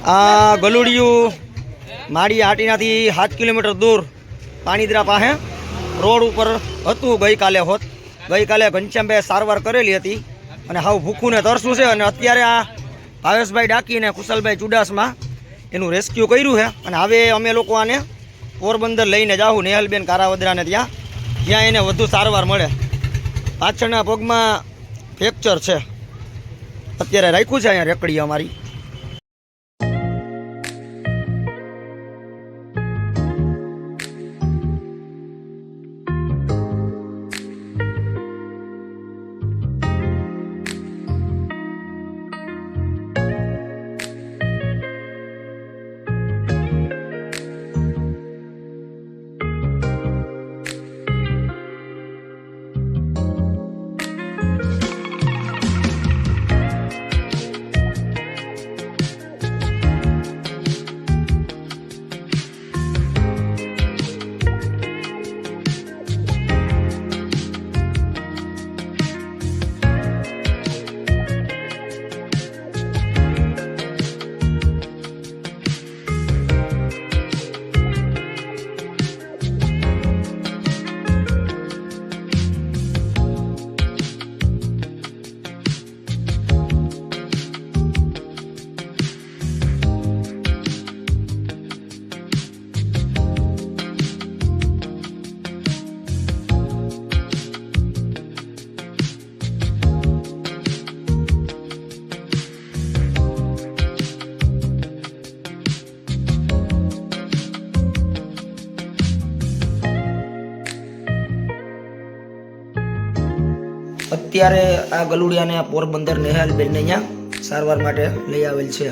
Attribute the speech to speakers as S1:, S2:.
S1: આ ગલુડિયું માડી હાટીનાથી 7 કિલોમીટર દૂર પાણીદરા પાસે રોડ ઉપર હતું ગઈકાલે ઘનશ્યામભાઈ સારવાર કરેલી હતી અને હાવ ભૂખું ને તરસું છે અને અત્યારે આ ભાવેશભાઈ ડાકીને કુશલભાઈ ચુડાસમા એનું રેસ્ક્યુ કર્યું છે અને હવે અમે લોકો આને પોરબંદર લઈને જાઉં નેહલબેન કારાવદરાને જ્યાં એને વધુ સારવાર મળે. પાછળના પગમાં ફ્રેક્ચર છે, અત્યારે રાખ્યું છે અહીંયા રેકડી અમારી. અત્યારે આ ગલુડિયાને પોરબંદર નેહલબેનને અહીંયા સારવાર માટે લઈ આવેલ છે.